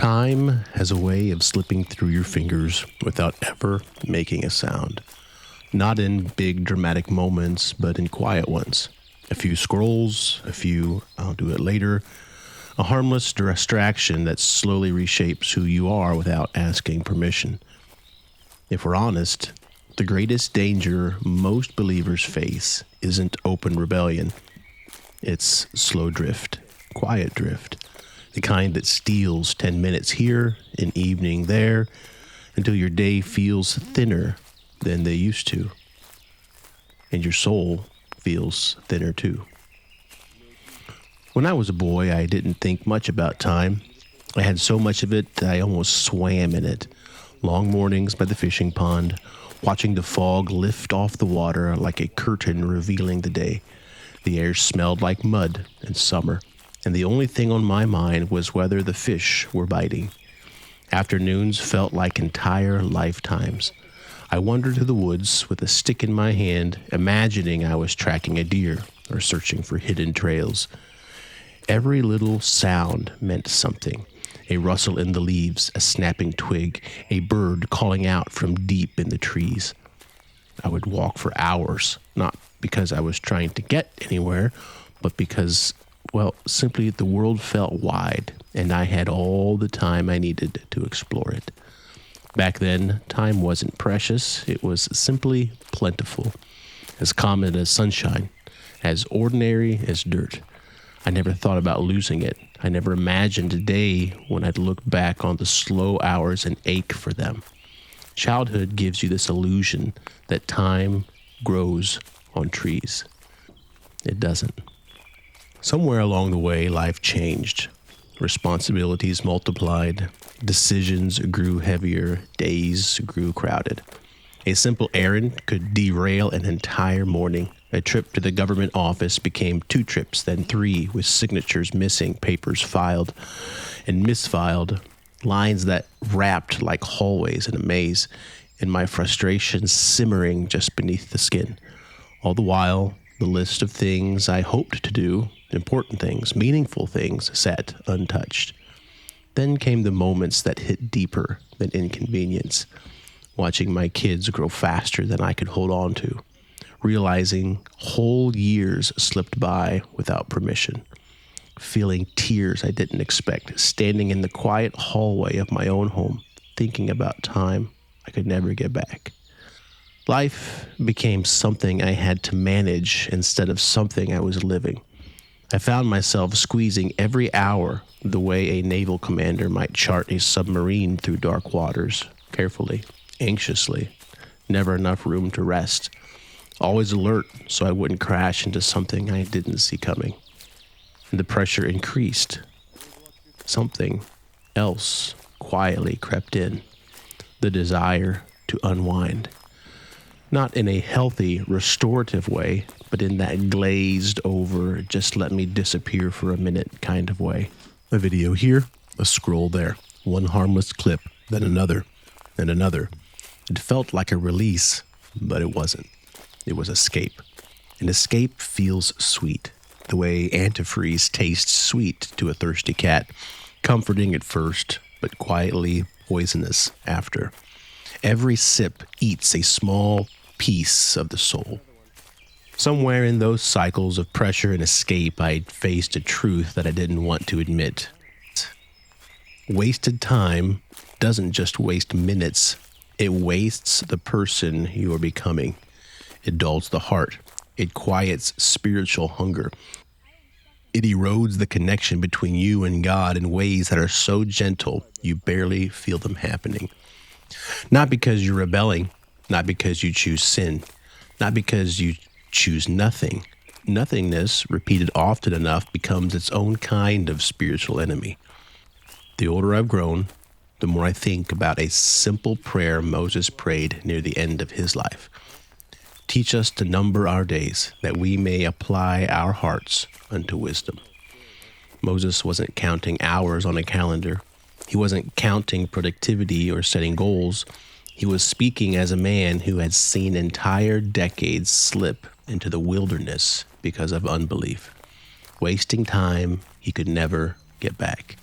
Time has a way of slipping through your fingers without ever making a sound. Not in big dramatic moments, but in quiet ones. A few scrolls, a few "I'll do it later," a harmless distraction that slowly reshapes who you are without asking permission. If we're honest, the greatest danger most believers face isn't open rebellion. It's slow drift, quiet drift. The kind that steals 10 minutes here, an evening there, until your day feels thinner than they used to. And your soul feels thinner too. When I was a boy, I didn't think much about time. I had so much of it that I almost swam in it. Long mornings by the fishing pond, watching the fog lift off the water like a curtain revealing the day. The air smelled like mud and summer, and the only thing on my mind was whether the fish were biting. Afternoons felt like entire lifetimes. I wandered through the woods with a stick in my hand, imagining I was tracking a deer or searching for hidden trails. Every little sound meant something. A rustle in the leaves, a snapping twig, a bird calling out from deep in the trees. I would walk for hours, not because I was trying to get anywhere, but because, simply the world felt wide, and I had all the time I needed to explore it. Back then, time wasn't precious, it was simply plentiful, as common as sunshine, as ordinary as dirt. I never thought about losing it. I never imagined a day when I'd look back on the slow hours and ache for them. Childhood gives you this illusion that time grows on trees. It doesn't. Somewhere along the way, life changed. Responsibilities multiplied. Decisions grew heavier. Days grew crowded. A simple errand could derail an entire morning. A trip to the government office became 2 trips, then 3, with signatures missing, papers filed and misfiled, lines that wrapped like hallways in a maze, and my frustration simmering just beneath the skin. All the while, the list of things I hoped to do, important things, meaningful things, sat untouched. Then came the moments that hit deeper than inconvenience, watching my kids grow faster than I could hold on to, realizing whole years slipped by without permission, feeling tears I didn't expect, standing in the quiet hallway of my own home, thinking about time I could never get back. Life became something I had to manage instead of something I was living. I found myself squeezing every hour the way a naval commander might chart a submarine through dark waters, carefully, anxiously, never enough room to rest. Always alert so I wouldn't crash into something I didn't see coming. And the pressure increased. Something else quietly crept in. The desire to unwind. Not in a healthy, restorative way, but in that glazed over, just let me disappear for a minute kind of way. A video here, a scroll there. One harmless clip, then another, and another. It felt like a release, but it wasn't. It was escape. And escape feels sweet, the way antifreeze tastes sweet to a thirsty cat, comforting at first, but quietly poisonous after. Every sip eats a small piece of the soul. Somewhere in those cycles of pressure and escape, I faced a truth that I didn't want to admit. Wasted time doesn't just waste minutes, it wastes the person you are becoming. It dulls the heart. It quiets spiritual hunger. It erodes the connection between you and God in ways that are so gentle you barely feel them happening. Not because you're rebelling, not because you choose sin, not because you choose nothing. Nothingness, repeated often enough, becomes its own kind of spiritual enemy. The older I've grown, the more I think about a simple prayer Moses prayed near the end of his life. Teach us to number our days, that we may apply our hearts unto wisdom. Moses wasn't counting hours on a calendar. He wasn't counting productivity or setting goals. He was speaking as a man who had seen entire decades slip into the wilderness because of unbelief, wasting time he could never get back.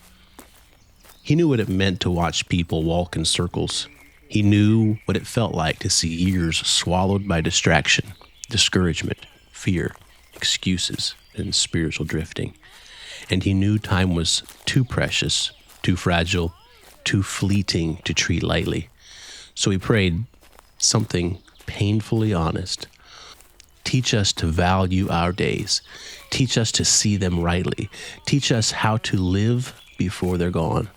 He knew what it meant to watch people walk in circles. He knew what it felt like to see years swallowed by distraction, discouragement, fear, excuses, and spiritual drifting. And he knew time was too precious, too fragile, too fleeting to treat lightly. So he prayed something painfully honest. Teach us to value our days. Teach us to see them rightly. Teach us how to live before they're gone.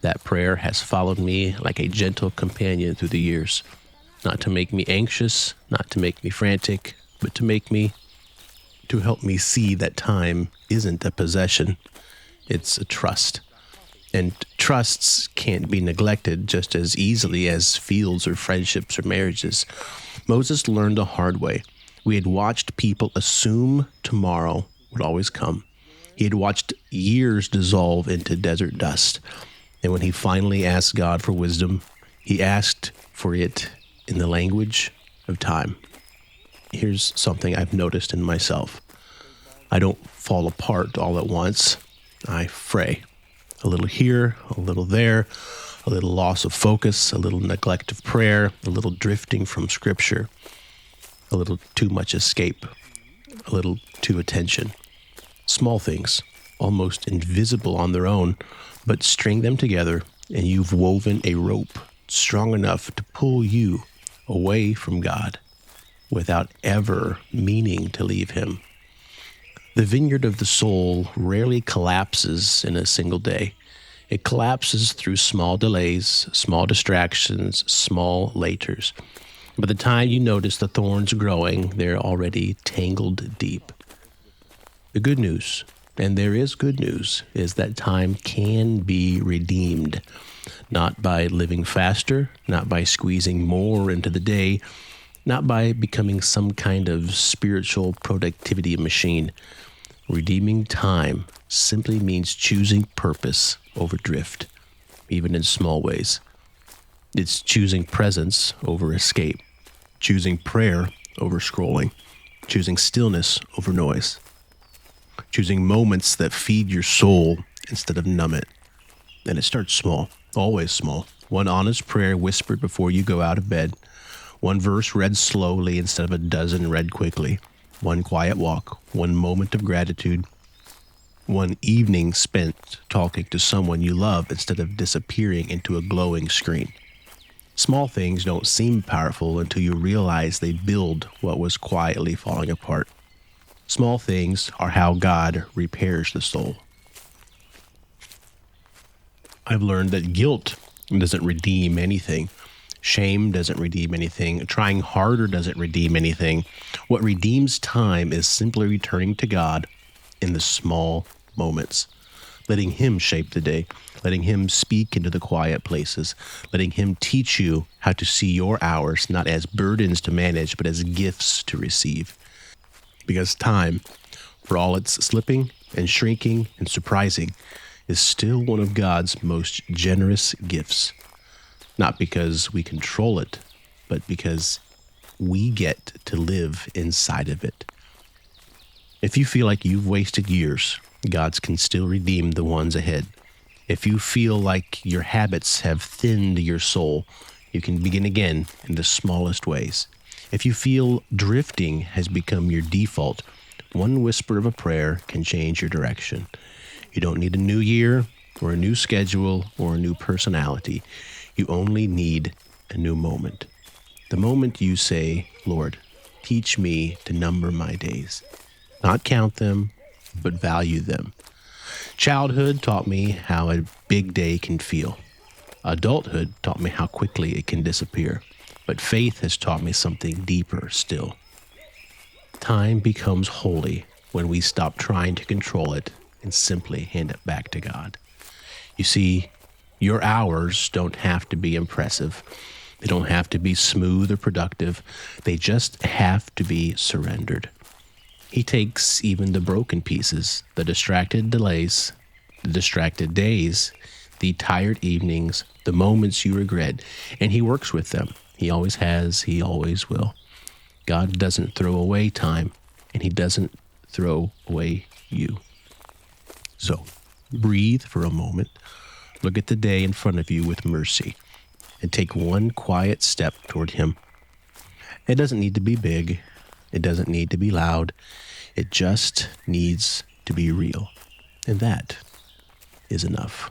That prayer has followed me like a gentle companion through the years, not to make me anxious, not to make me frantic, but to help me see that time isn't a possession, it's a trust. And trusts can't be neglected just as easily as fields or friendships or marriages. Moses learned the hard way. We had watched people assume tomorrow would always come. He had watched years dissolve into desert dust. And when he finally asked God for wisdom, he asked for it in the language of time. Here's something I've noticed in myself. I don't fall apart all at once. I fray. A little here, a little there, a little loss of focus, a little neglect of prayer, a little drifting from Scripture, a little too much escape, a little too attention. Small things, almost invisible on their own, but string them together and you've woven a rope strong enough to pull you away from God without ever meaning to leave Him. The vineyard of the soul rarely collapses in a single day. It collapses through small delays, small distractions, small laters. By the time you notice the thorns growing, they're already tangled deep. The good news, and there is good news, is that time can be redeemed, not by living faster, not by squeezing more into the day, not by becoming some kind of spiritual productivity machine. Redeeming time simply means choosing purpose over drift, even in small ways. It's choosing presence over escape, choosing prayer over scrolling, choosing stillness over noise, choosing moments that feed your soul instead of numb it. And it starts small, always small. One honest prayer whispered before you go out of bed, one verse read slowly instead of a dozen read quickly, one quiet walk, one moment of gratitude, one evening spent talking to someone you love instead of disappearing into a glowing screen. Small things don't seem powerful until you realize they build what was quietly falling apart. Small things are how God repairs the soul. I've learned that guilt doesn't redeem anything. Shame doesn't redeem anything. Trying harder doesn't redeem anything. What redeems time is simply returning to God in the small moments, letting Him shape the day, letting Him speak into the quiet places, letting Him teach you how to see your hours not as burdens to manage, but as gifts to receive. Because time, for all its slipping and shrinking and surprising, is still one of God's most generous gifts. Not because we control it, but because we get to live inside of it. If you feel like you've wasted years, God can still redeem the ones ahead. If you feel like your habits have thinned your soul, you can begin again in the smallest ways. If you feel drifting has become your default, one whisper of a prayer can change your direction. You don't need a new year or a new schedule or a new personality. You only need a new moment. The moment you say, Lord, teach me to number my days. Not count them, but value them. Childhood taught me how a big day can feel. Adulthood taught me how quickly it can disappear. But faith has taught me something deeper still. Time becomes holy when we stop trying to control it and simply hand it back to God. You see, your hours don't have to be impressive. They don't have to be smooth or productive. They just have to be surrendered. He takes even the broken pieces, the distracted delays, the distracted days, the tired evenings, the moments you regret, and He works with them. He always has, He always will. God doesn't throw away time, and He doesn't throw away you. So, breathe for a moment. Look at the day in front of you with mercy and take one quiet step toward Him. It doesn't need to be big. It doesn't need to be loud. It just needs to be real. And that is enough.